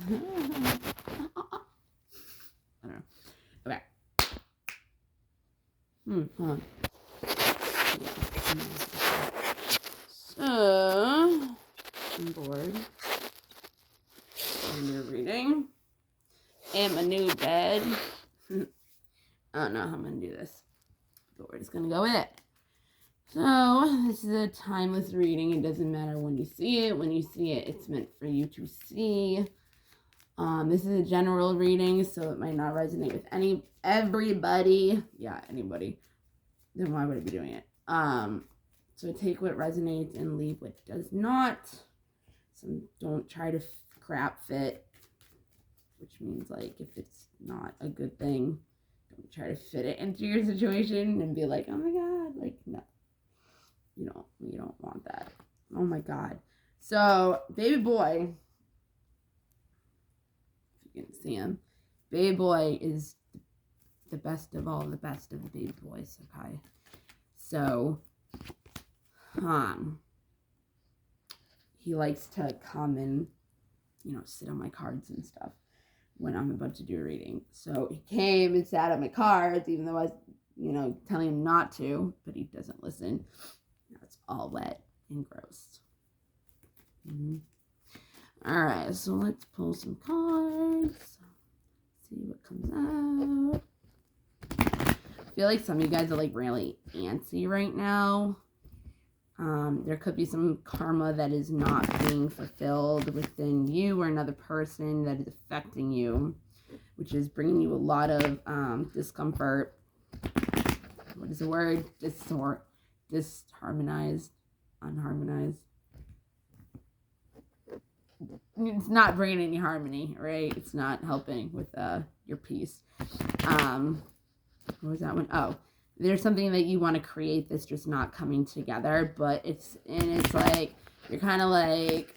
I don't know. Okay. Hold on. So, I'm bored. And you're reading. And a new bed. I don't know how I'm going to do this, but we're just going to go with it. So, this is a timeless reading. It doesn't matter when you see it. When you see it, it's meant for you to see. This is a general reading, so it might not resonate with everybody. Yeah, anybody. Then why would I be doing it? So take what resonates and leave what does not. So don't try to crap fit, which means like if it's not a good thing, don't try to fit it into your situation and be like, oh my god, like no. You don't want that. Oh my god. So baby boy, if you can see him, baby boy is the best of all the best of the baby boys, okay? So he likes to come and sit on my cards and stuff when I'm about to do a reading. So he came and sat on my cards, even though I was telling him not to, but he doesn't listen. Now it's all wet and gross. All right, so let's pull some cards, see what comes out. I feel like some of you guys are like really antsy right now. There could be some karma that is not being fulfilled within you or another person that is affecting you, which is bringing you a lot of discomfort. What is the word? Disharmonized, unharmonized. It's not bringing any harmony, right? It's not helping with your peace. What was that one? Oh, there's something that you want to create that's just not coming together, but it's like you're kind of like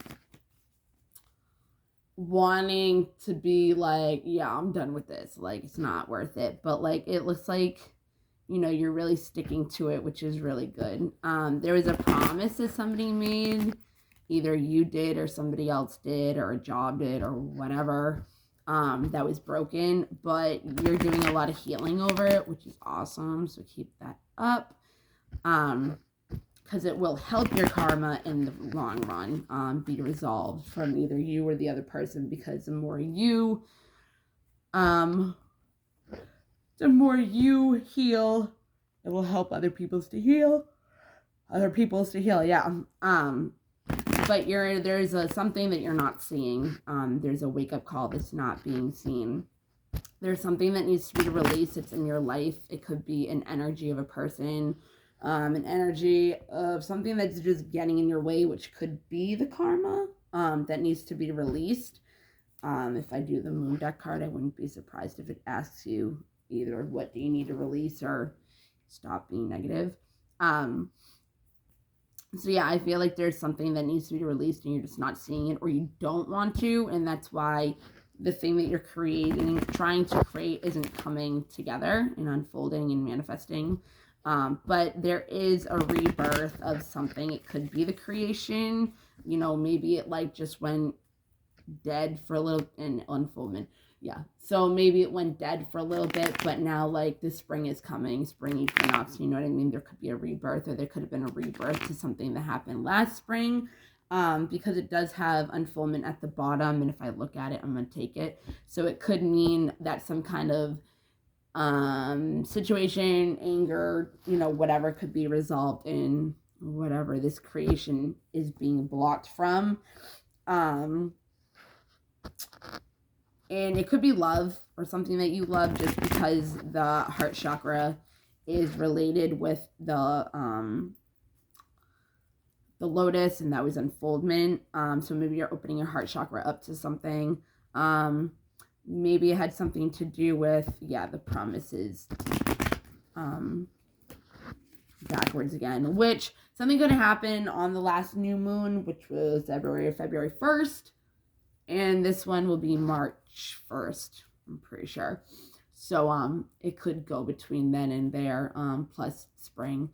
wanting to be like, yeah, I'm done with this, like it's not worth it, but like it looks like you're really sticking to it, which is really good. There was a promise that somebody made, either you did or somebody else did or a job did or whatever, that was broken, but you're doing a lot of healing over it, which is awesome. So keep that up, because it will help your karma in the long run be resolved from either you or the other person, because the more you heal, it will help other people's to heal. Yeah. But there's something that you're not seeing. There's a wake-up call that's not being seen. There's something that needs to be released that's in your life. It could be an energy of a person, an energy of something that's just getting in your way, which could be the karma that needs to be released. If I do the moon deck card, I wouldn't be surprised if it asks you either what do you need to release or stop being negative. So yeah, I feel like there's something that needs to be released and you're just not seeing it, or you don't want to, and that's why the thing that you're trying to create isn't coming together and unfolding and manifesting. But there is a rebirth of something. It could be the creation, maybe it like just went dead for a little, and unfoldment. Yeah, so maybe it went dead for a little bit, but now like the spring is coming, spring equinox, you know what I mean? There could be a rebirth, or there could have been a rebirth to something that happened last spring, because it does have unfoldment at the bottom, and if I look at it, I'm going to take it. So it could mean that some kind of situation, anger, whatever could be resolved in whatever this creation is being blocked from. And it could be love or something that you love, just because the heart chakra is related with the lotus, and that was unfoldment. So maybe you're opening your heart chakra up to something. Maybe it had something to do with, the promises. Backwards again, which something could happen on the last new moon, which was February 1st. And this one will be March 1st, I'm pretty sure. So it could go between then and there. Plus spring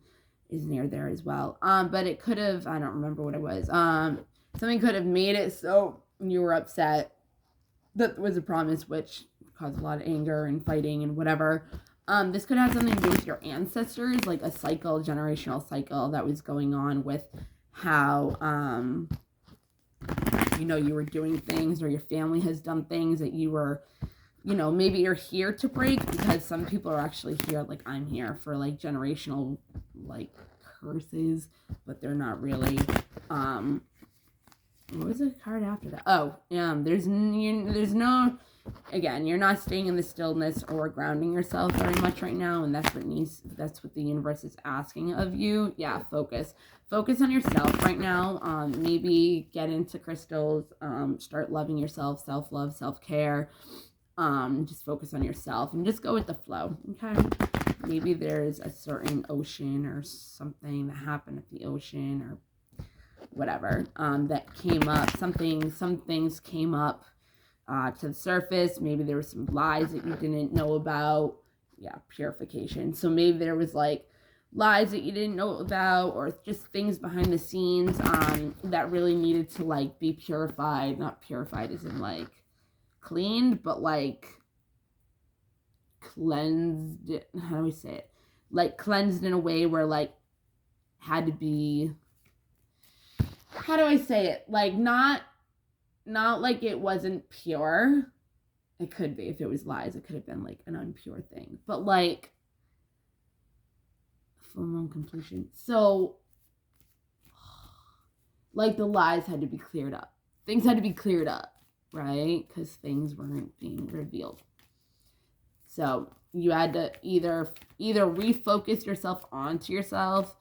is near there as well. But it could have, I don't remember what it was. Something could have made it so you were upset that was a promise, which caused a lot of anger and fighting and whatever. This could have something to do with your ancestors, like a cycle, generational cycle that was going on with how, you were doing things, or your family has done things that you were, maybe you're here to break, because some people are actually here, like I'm here for like generational, like curses, but they're not really. What was the card after that? Oh, there's no, again, you're not staying in the stillness or grounding yourself very much right now, and that's what the universe is asking of you. Yeah, focus on yourself right now. Maybe get into crystals, start loving yourself, self-love, self-care. Just focus on yourself and just go with the flow, okay? Maybe there's a certain ocean or something that happened at the ocean, or whatever, that came up. Some things came up to the surface. Maybe there were some lies that you didn't know about. Yeah, purification. So maybe there was like lies that you didn't know about, or just things behind the scenes that really needed to like be purified. Not purified as in like cleaned, but like cleansed. How do we say it? Like cleansed in a way where like had to be, how do I say it? Like not like it wasn't pure. It could be, if it was lies, it could have been like an unpure thing. But like full moon completion. So like the lies had to be cleared up. Things had to be cleared up, right? Because things weren't being revealed. So you had to either refocus yourself onto yourself,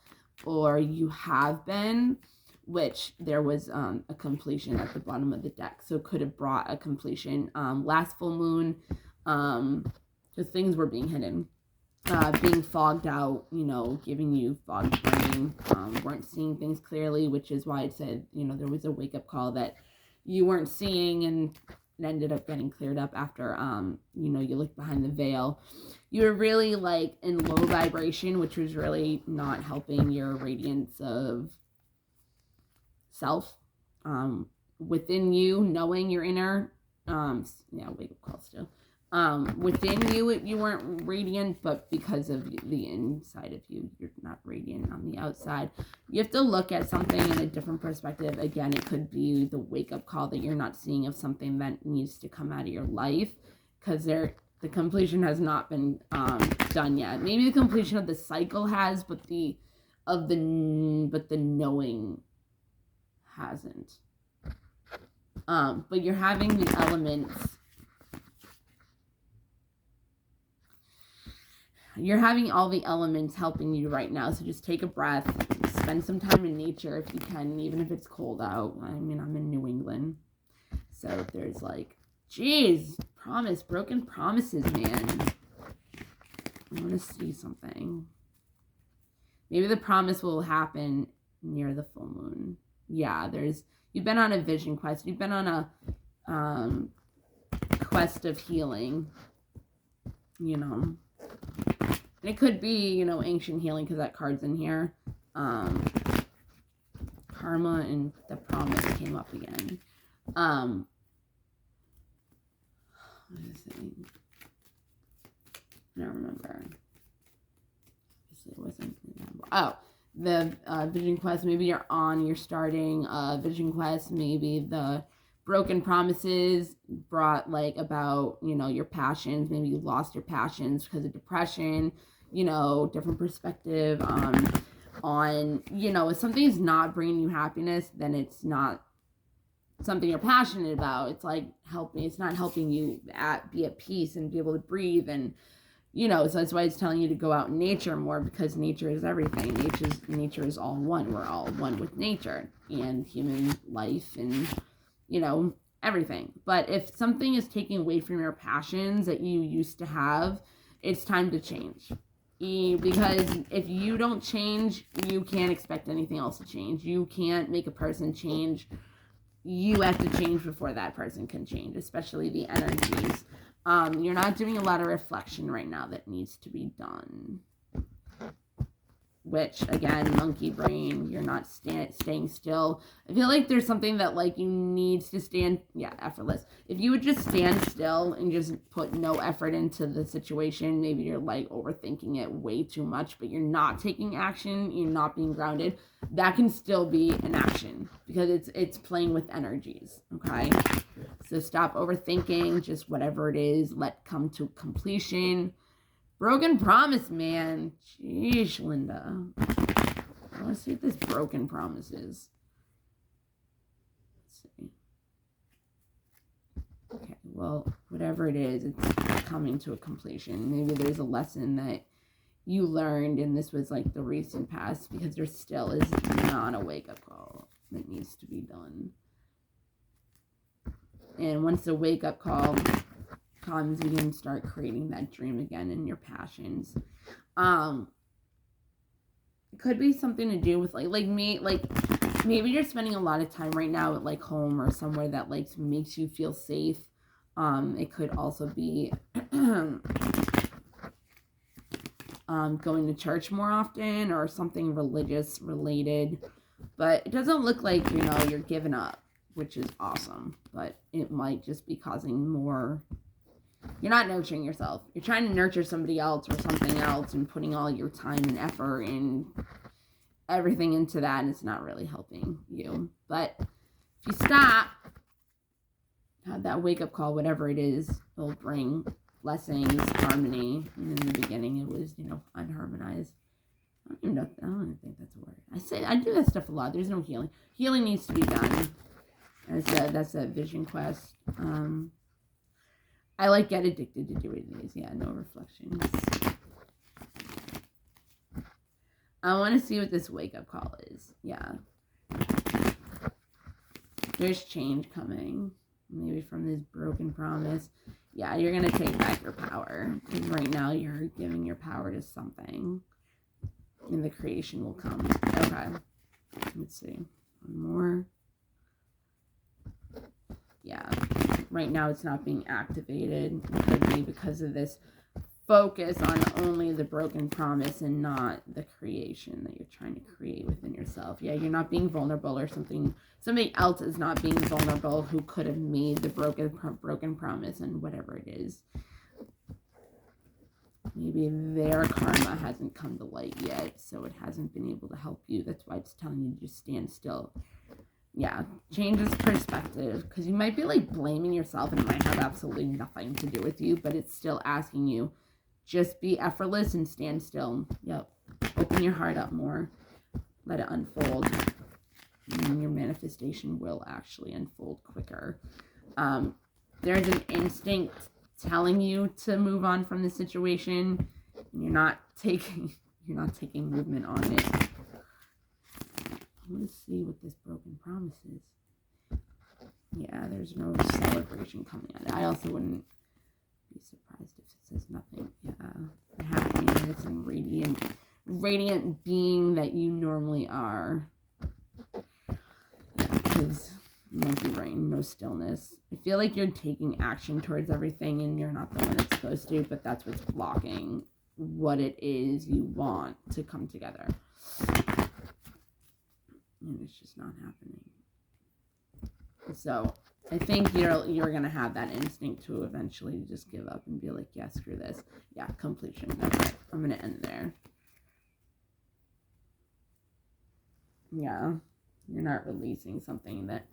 or you have been, which there was a completion at the bottom of the deck. So could have brought a completion. Last full moon, because things were being hidden, being fogged out, giving you fogged brain, weren't seeing things clearly, which is why I said, there was a wake-up call that you weren't seeing, and it ended up getting cleared up after, you looked behind the veil. You were really like in low vibration, which was really not helping your radiance of self, within you, knowing your inner, wake up call still. Within you, you weren't radiant, but because of the inside of you, you're not radiant on the outside. You have to look at something in a different perspective. Again, it could be the wake-up call that you're not seeing of something that needs to come out of your life, because the completion has not been done yet. Maybe the completion of the cycle has, but the knowing hasn't. But you're having the elements. You're having all the elements helping you right now. So just take a breath, spend some time in nature if you can, even if it's cold out. I mean, I'm in New England, so there's like, geez, broken promises, man. I want to see something. Maybe the promise will happen near the full moon. Yeah, you've been on a vision quest. You've been on a quest of healing, And it could be, ancient healing, because that card's in here. Karma and the promise came up again. What is it? I don't remember. It wasn't. Oh, the vision quest. Maybe you're starting a vision quest. Maybe the broken promises brought like about, your passions. Maybe you lost your passions because of depression. Different perspective on, if something is not bringing you happiness, then it's not something you're passionate about. It's like it's not helping you be at peace and be able to breathe, and so that's why it's telling you to go out in nature more, because nature is everything. Nature is all one. We're all one with nature and human life and everything. But if something is taking away from your passions that you used to have, it's time to change. Because if you don't change, you can't expect anything else to change. You can't make a person change. You have to change before that person can change, especially the energies. You're not doing a lot of reflection right now that needs to be done. which again, monkey brain, you're not staying still. I feel like there's something that like you need to stand, effortless. If you would just stand still and just put no effort into the situation, maybe you're like overthinking it way too much, but you're not taking action, you're not being grounded, that can still be an action because it's playing with energies, okay? So stop overthinking, just whatever it is, let come to completion. Broken promise, man. Jeez, Linda. I want to see what this broken promise is. Let's see. Okay, well, whatever it is, it's coming to a completion. Maybe there's a lesson that you learned, and this was like the recent past, because there still is not a wake-up call that needs to be done. And once the wake-up call comes, you can start creating that dream again in your passions. It could be something to do with like me, like maybe you're spending a lot of time right now at like home or somewhere that like makes you feel safe. It could also be going to church more often or something religious related, but it doesn't look like, you know, you're giving up, which is awesome, but it might just be causing more. You're not nurturing yourself. You're trying to nurture somebody else or something else and putting all your time and effort and everything into that, and it's not really helping you. But if you stop, have that wake-up call, whatever it is, it'll bring blessings, harmony. And in the beginning, it was, you know, unharmonized. I don't even think that's a word. I do that stuff a lot. There's no healing. Healing needs to be done. That's a vision quest. I like get addicted to doing these. Yeah, no reflections. I want to see what this wake-up call is. Yeah. There's change coming. Maybe from this broken promise. Yeah, you're going to take back your power. Because right now you're giving your power to something. And the creation will come. Okay. Let's see. One more. Yeah. Right now it's not being activated. It could be because of this focus on only the broken promise and not the creation that you're trying to create within yourself. Yeah, you're not being vulnerable, or somebody else is not being vulnerable who could have made the broken promise and whatever it is. Maybe their karma hasn't come to light yet, so it hasn't been able to help you. That's why it's telling you to just stand still. Yeah, change this perspective, because you might be like blaming yourself and it might have absolutely nothing to do with you, but it's still asking you, just be effortless and stand still. Yep. Open your heart up more. Let it unfold. And your manifestation will actually unfold quicker. There's an instinct telling you to move on from the situation, and you're not taking movement on it. I want to see what this broken promise is. Yeah, there's no celebration coming out. I also wouldn't be surprised if it says nothing. Yeah, the happiness and radiant being that you normally are. Yeah, because monkey brain, no stillness. I feel like you're taking action towards everything and you're not the one that's supposed to, but that's what's blocking what it is you want to come together. And it's just not happening. So I think you're gonna have that instinct to eventually just give up and be like, yeah, screw this. Yeah, completion. Okay, I'm gonna end there. Yeah, you're not releasing something that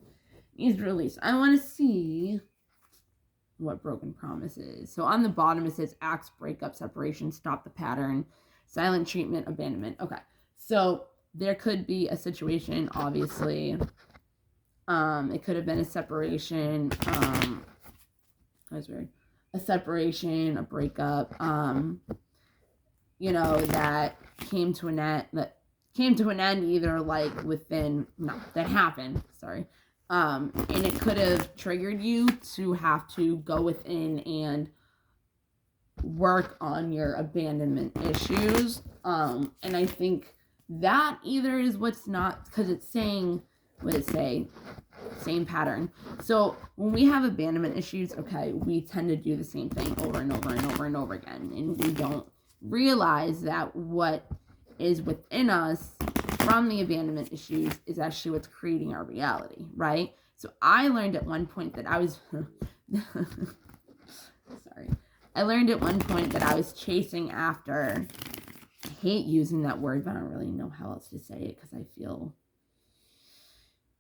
needs release. I want to see what broken promise is. So on the bottom it says acts, breakup, separation, stop the pattern, silent treatment, abandonment. Okay, so there could be a situation, obviously. It could have been a separation. That was weird. A separation, a breakup. That came to an end. Either like that happened. Sorry. And it could have triggered you to have to go within and work on your abandonment issues. And I think that either is what's not, because it's saying, what it say? Same pattern. So when we have abandonment issues, okay, we tend to do the same thing over and over and over and over again. And we don't realize that what is within us from the abandonment issues is actually what's creating our reality, right? So I learned at one point that I was sorry. I learned at one point that I was chasing after, I hate using that word, but I don't really know how else to say it because I feel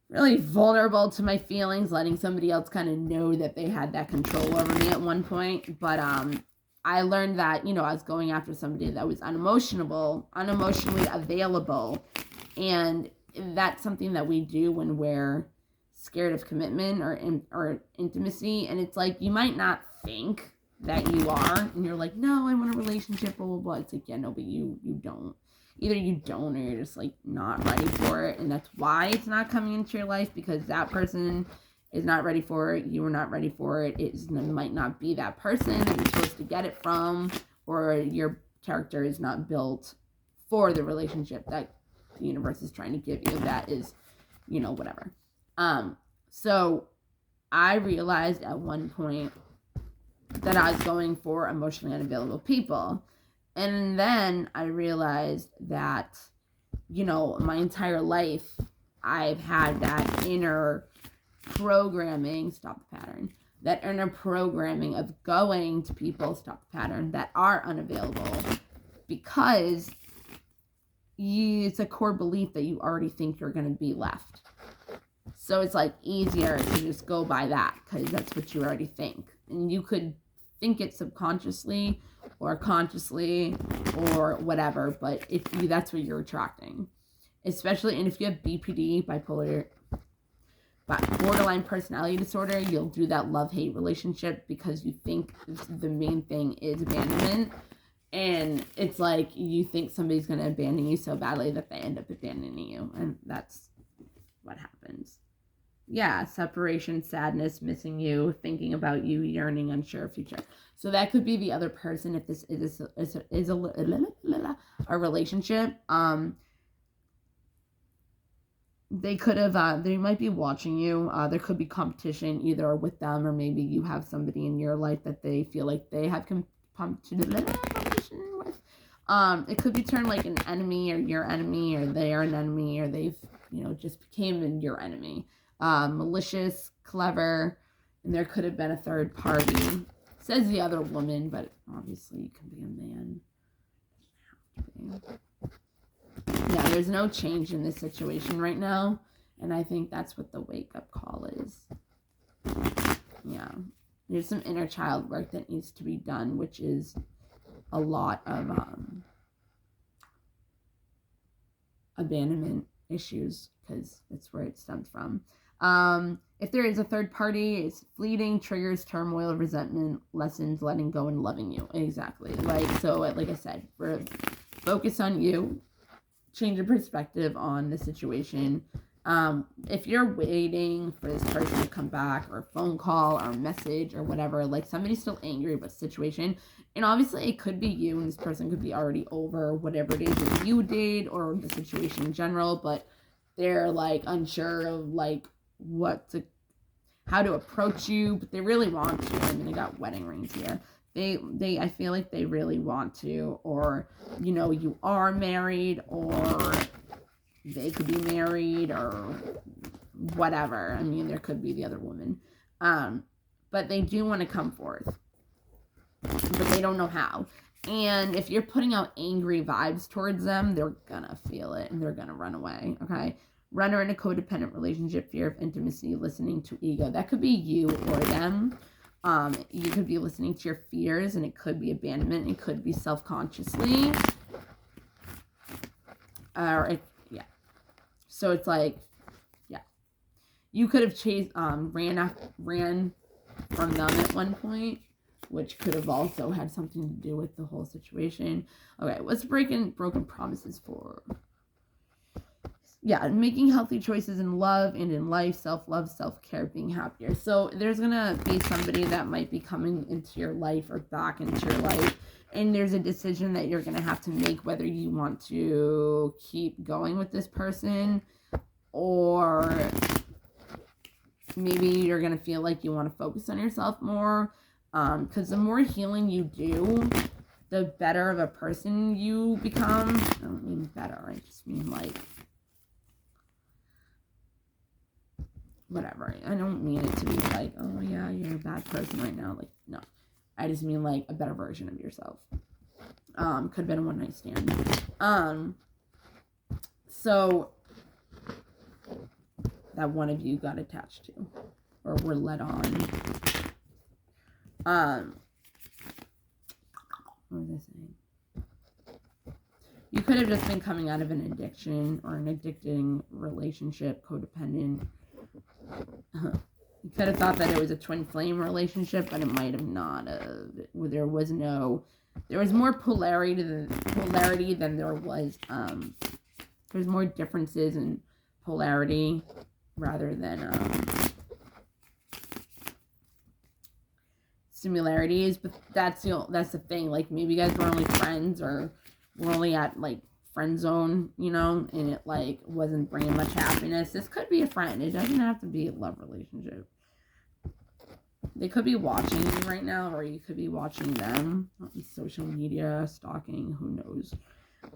really vulnerable to my feelings, letting somebody else kind of know that they had that control over me at one point. But I learned that, you know, I was going after somebody that was unemotionally available. And that's something that we do when we're scared of commitment or intimacy. And it's like, you might not think that you are, and you're like, no, I want a relationship, blah, blah, blah. It's like, yeah, no, but you don't. Either you don't, or you're just like not ready for it. And that's why it's not coming into your life, because that person is not ready for it. You are not ready for it. It might not be that person that you're supposed to get it from, or your character is not built for the relationship that the universe is trying to give you. That is, you know, whatever. So I realized at one point that I was going for emotionally unavailable people. And then I realized that, you know, my entire life, I've had that inner programming, stop the pattern, that inner programming of going to people, stop the pattern, that are unavailable, because it's a core belief that you already think you're going to be left. So it's like easier to just go by that, because that's what you already think. And you could think it subconsciously or consciously or whatever, but if you, that's what you're attracting. Especially, and if you have BPD, borderline personality disorder, you'll do that love-hate relationship because you think the main thing is abandonment. And it's like you think somebody's going to abandon you so badly that they end up abandoning you. And that's what happens. Yeah, separation, sadness, missing you, thinking about you, yearning, unsure of future. So that could be the other person if this is a relationship. They could have, they might be watching you. There could be competition either with them, or maybe you have somebody in your life that they feel like they have competition with. It could be turned like an enemy, or your enemy, or they are an enemy, or they've, you know, just became your enemy. Malicious, clever, and there could have been a third party. Says the other woman, but obviously you can be a man. Yeah, there's no change in this situation right now, and I think that's what the wake-up call is. Yeah, there's some inner child work that needs to be done, which is a lot of abandonment issues, because that's where it stems from. If there is a third party, it's fleeting, triggers turmoil, resentment, lessons, letting go, and loving you. Exactly. Like I said, focus on you, change your perspective on the situation. If you're waiting for this person to come back, or a phone call or a message or whatever, like somebody's still angry about the situation, and obviously it could be you, and this person could be already over whatever it is that you did or the situation in general, but they're like unsure of like how to approach you, but they really want to. I mean, they got wedding rings here. They I feel like they really want to, or, you know, you are married, or they could be married, or whatever. I mean, there could be the other woman. But they do want to come forth, but they don't know how. And if you're putting out angry vibes towards them, they're gonna feel it and they're gonna run away, okay? Runner in a codependent relationship, fear of intimacy, listening to ego. That could be you or them. You could be listening to your fears, and it could be abandonment. It could be self-consciously. So it's like, yeah. You could have ran from them at one point, which could have also had something to do with the whole situation. Okay, what's broken promises for? Yeah, making healthy choices in love and in life, self-love, self-care, being happier. So there's going to be somebody that might be coming into your life or back into your life, and there's a decision that you're going to have to make whether you want to keep going with this person, or maybe you're going to feel like you want to focus on yourself more, because the more healing you do, the better of a person you become. I don't mean better, I just mean like, whatever. I don't mean it to be like, oh yeah, you're a bad person right now. Like, no. I just mean like a better version of yourself. Could have been a one-night stand. So that one of you got attached to or were led on. What was I saying? You could have just been coming out of an addiction or an addicting relationship, codependent. You could have thought that it was a twin flame relationship, but it might have not. There was more polarity than there was. There's more differences in polarity rather than similarities. But that's the thing. Like, maybe you guys were only friends or were only at like friend zone, you know, and it like wasn't bringing much happiness. This could be a friend. It doesn't have to be a love relationship. They could be watching you right now, or you could be watching them on social media, stalking, who knows.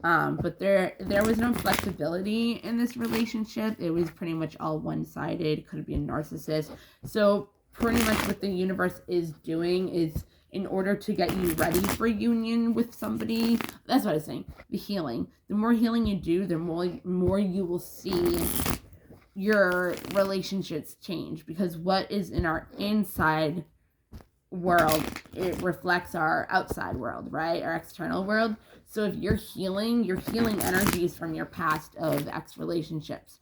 But there was no flexibility in this relationship. It was pretty much all one-sided. Could be a narcissist. So pretty much what the universe is doing is, in order to get you ready for union with somebody, that's what I was saying, the healing. The more healing you do, the more you will see your relationships change, because what is in our inside world, it reflects our outside world, right? Our external world. So if you're healing energies from your past of ex relationships,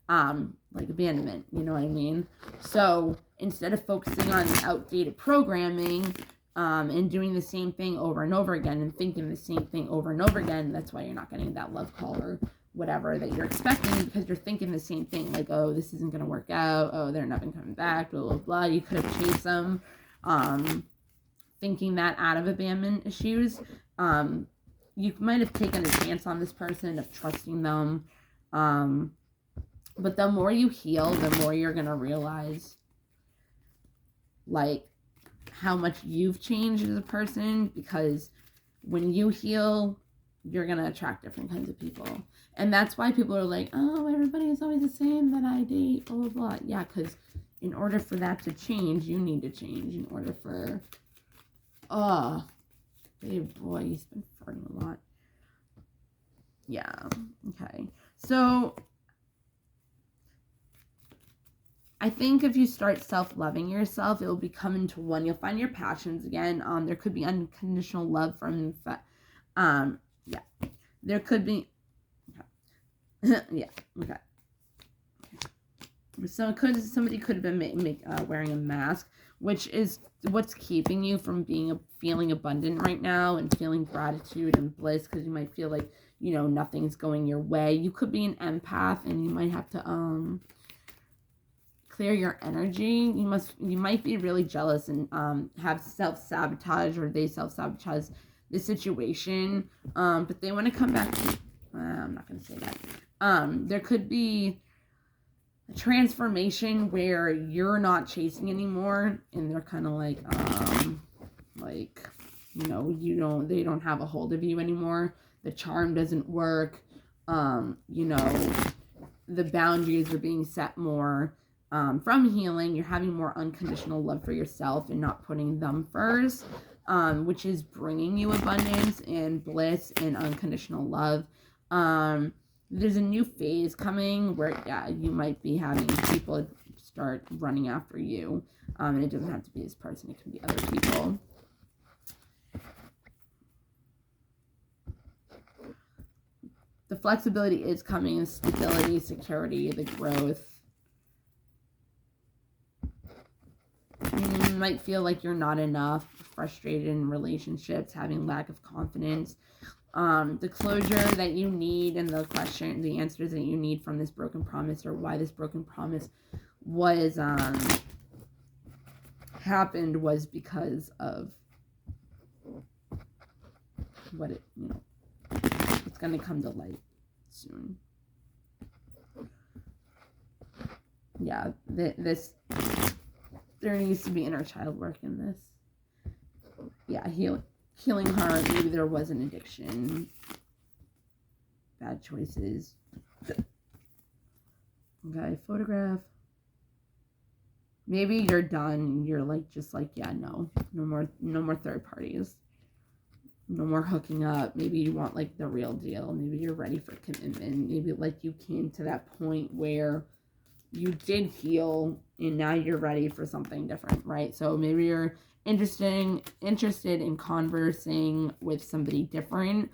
like abandonment, you know what I mean? So instead of focusing on the outdated programming, and doing the same thing over and over again and thinking the same thing over and over again, that's why you're not getting that love call or whatever that you're expecting, because you're thinking the same thing, like, oh, this isn't going to work out, oh, they're not coming back, blah, blah, blah. You could have chased them, thinking that out of abandonment issues. You might have taken a chance on this person of trusting them, but the more you heal, the more you're going to realize, like, how much you've changed as a person, because when you heal, you're going to attract different kinds of people. And that's why people are like, oh, everybody is always the same that I date, blah, blah, blah. Yeah, because in order for that to change, you need to change. In order for, babe, boy, he's been farting a lot. Yeah, okay. So I think if you start self-loving yourself, it will become into one. You'll find your passions again. There could be unconditional love from, yeah. There could be, okay. Yeah, okay. So somebody could have been wearing a mask, which is what's keeping you from feeling abundant right now and feeling gratitude and bliss, because you might feel like, you know, nothing's going your way. You could be an empath, and you might have to clear your energy. You might be really jealous and have self-sabotage, or they self-sabotage the situation, but they want to come back to, I'm not going to say that. There could be a transformation where you're not chasing anymore, and they're kind of like, you know, they don't have a hold of you anymore. The charm doesn't work. You know, the boundaries are being set more. From healing, you're having more unconditional love for yourself and not putting them first, which is bringing you abundance and bliss and unconditional love. There's a new phase coming where, yeah, you might be having people start running after you, and it doesn't have to be this person, it can be other people. The flexibility is coming, the stability, security, the growth. You might feel like you're not enough, frustrated in relationships, having lack of confidence. The closure that you need and the answers that you need from this broken promise, or why this broken promise was happened, was because of what it, you know, it's going to come to light soon. Yeah, there needs to be inner child work in this. Yeah, healing heart. Maybe there was an addiction, bad choices. Okay, photograph. Maybe you're done. You're like, just like, yeah, no more third parties. No more hooking up. Maybe you want like the real deal. Maybe you're ready for commitment. Maybe like you came to that point where you did heal and now you're ready for something different, right? So maybe you're interested in conversing with somebody different,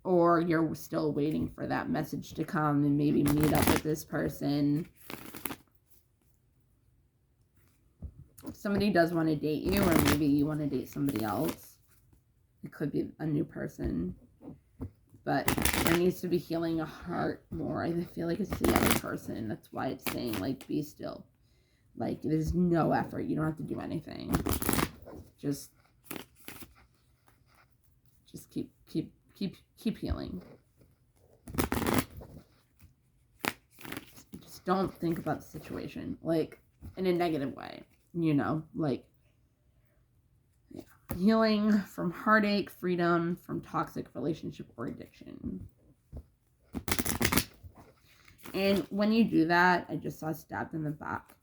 or you're still waiting for that message to come and maybe meet up with this person. Somebody does want to date you, or maybe you want to date somebody else. It could be a new person, but there needs to be healing a heart more. I feel like it's the other person. That's why it's saying like be still. Like there's no effort. You don't have to do anything. Just keep healing. Just don't think about the situation like in a negative way. You know, like yeah. Healing from heartache, freedom from toxic relationship or addiction. And when you do that, I just saw stabbed in the back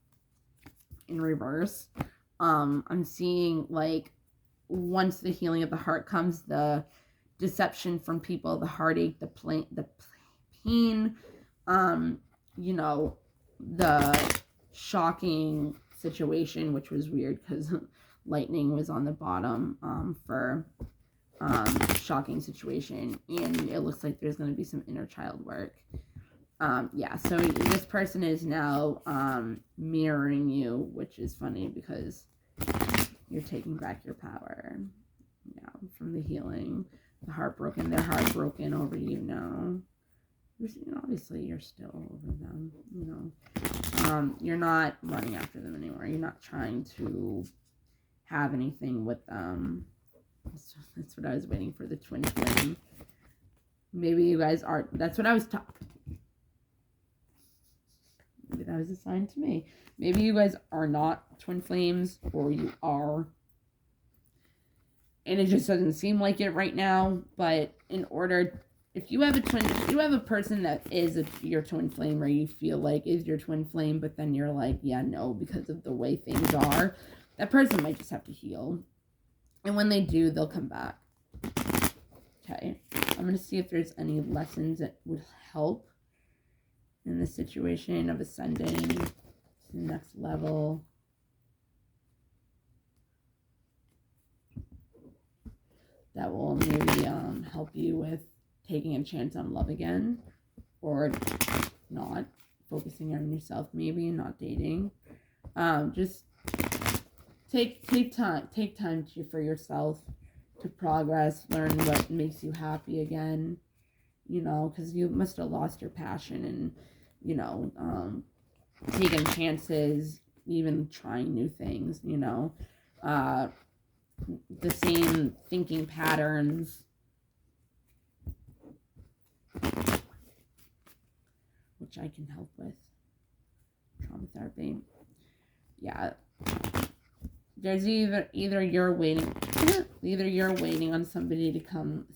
in reverse. I'm seeing like once the healing of the heart comes, the deception from people, the heartache, the pain, you know, the shocking situation, which was weird because lightning was on the bottom for shocking situation, and it looks like there's going to be some inner child work. Yeah, so this person is now mirroring you, which is funny because you're taking back your power. Yeah, from the healing, the heartbroken, they're heartbroken over you now. Obviously, you're still over them, you know. You're not running after them anymore. You're not trying to have anything with them. That's what I was waiting for, the twin flame. Maybe you guys are, that's what I was maybe that was a sign to me. Maybe you guys are not twin flames, or you are. And it just doesn't seem like it right now. But in order, if you have a person that is your twin flame, or you feel like is your twin flame, but then you're like, yeah, no, because of the way things are, that person might just have to heal. And when they do, they'll come back. Okay. I'm going to see if there's any lessons that would help in the situation of ascending to the next level. That will maybe help you with taking a chance on love again, or not, focusing on yourself maybe, not dating. Just take time for yourself to progress, learn what makes you happy again, you know, because you must have lost your passion and, you know, taking chances, even trying new things, you know, the same thinking patterns, which I can help with trauma therapy. Yeah, there's either you're waiting on somebody to come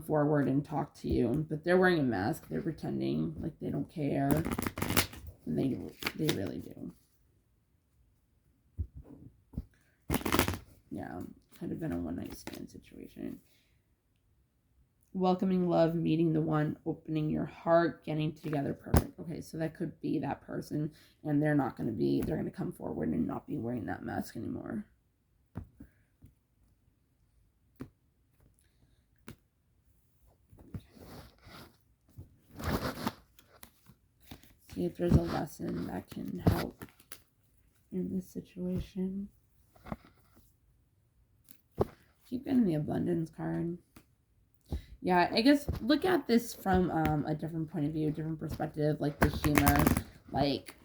forward and talk to you, but they're wearing a mask, they're pretending like they don't care, and they really do. Yeah, could have been a one-night stand situation. Welcoming love, meeting the one, opening your heart, getting together, perfect. Okay, so that could be that person, and they're going to come forward and not be wearing that mask anymore. See if there's a lesson that can help in this situation. Keep getting the abundance card. Yeah, I guess look at this from a different point of view, different perspective, like the humor, like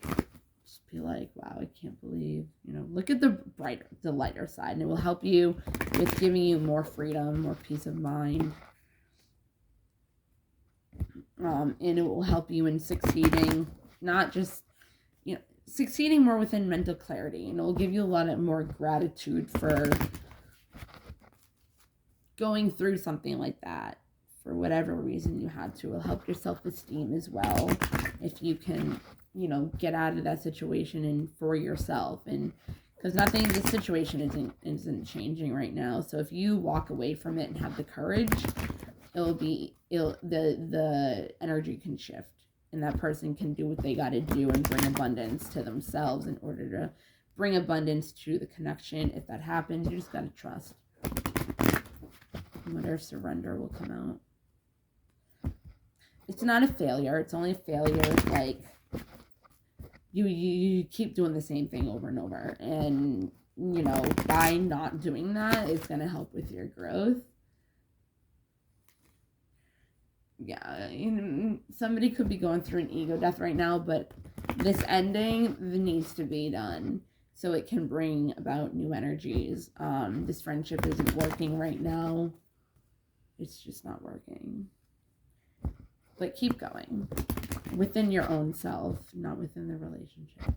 just be like, wow, I can't believe, you know, look at the lighter side, and it will help you with giving you more freedom, more peace of mind. And it will help you in succeeding, not just, you know, succeeding more within mental clarity, and it will give you a lot of more gratitude for going through something like that, for whatever reason you had to, will help your self-esteem as well. If you can, you know, get out of that situation and for yourself. And because the situation isn't changing right now. So if you walk away from it and have the courage, the energy can shift. And that person can do what they got to do and bring abundance to themselves in order to bring abundance to the connection. If that happens, you just got to trust. I wonder if surrender will come out. It's not a failure. It's only a failure if, like, you keep doing the same thing over and over. And, you know, by not doing that, it's going to help with your growth. Yeah, somebody could be going through an ego death right now, but this ending needs to be done so it can bring about new energies. This friendship isn't working right now. It's just not working. But keep going within your own self, not within the relationship.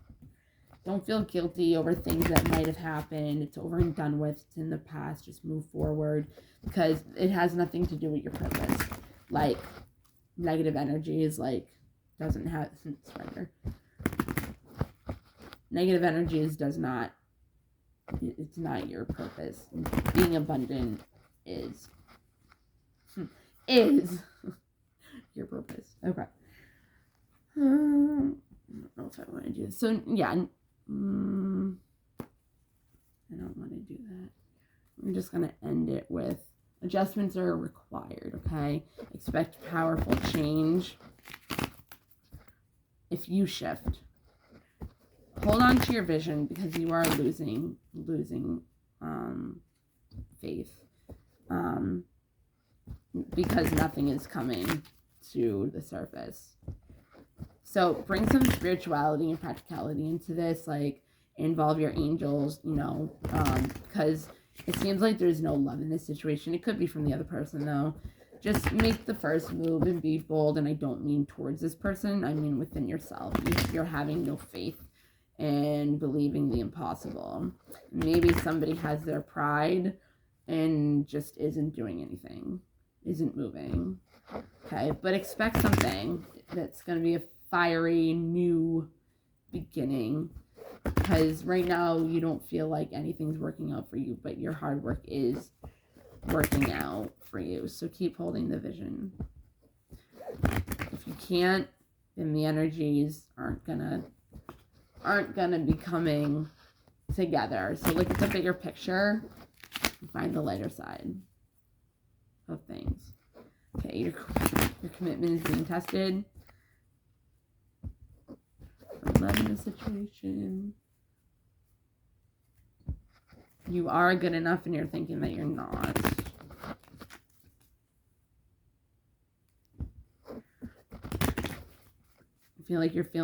Don't feel guilty over things that might have happened. It's over and done with. It's in the past. Just move forward, because it has nothing to do with your purpose. Like, negative energy is like, doesn't have, surrender. Negative energy it's not your purpose. Being abundant is your purpose. Okay. I don't know if I want to do this. So, yeah. I don't want to do that. I'm just going to end it with, adjustments are required, okay? Expect powerful change if you shift. Hold on to your vision, because you are losing faith. Because nothing is coming to the surface. So bring some spirituality and practicality into this, like involve your angels, you know, because it seems like there's no love in this situation. It could be from the other person, though. Just make the first move and be bold. And I don't mean towards this person. I mean within yourself. You're having no faith and believing the impossible. Maybe somebody has their pride and just isn't doing anything. Isn't moving. Okay, but expect something that's going to be a fiery new beginning. Because right now you don't feel like anything's working out for you, but your hard work is working out for you. So keep holding the vision. If you can't, then the energies aren't gonna be coming together. So look at the bigger picture and find the lighter side of things. Okay, your commitment is being tested. Love in the situation. You are good enough, and you're thinking that you're not. I feel like you're feeling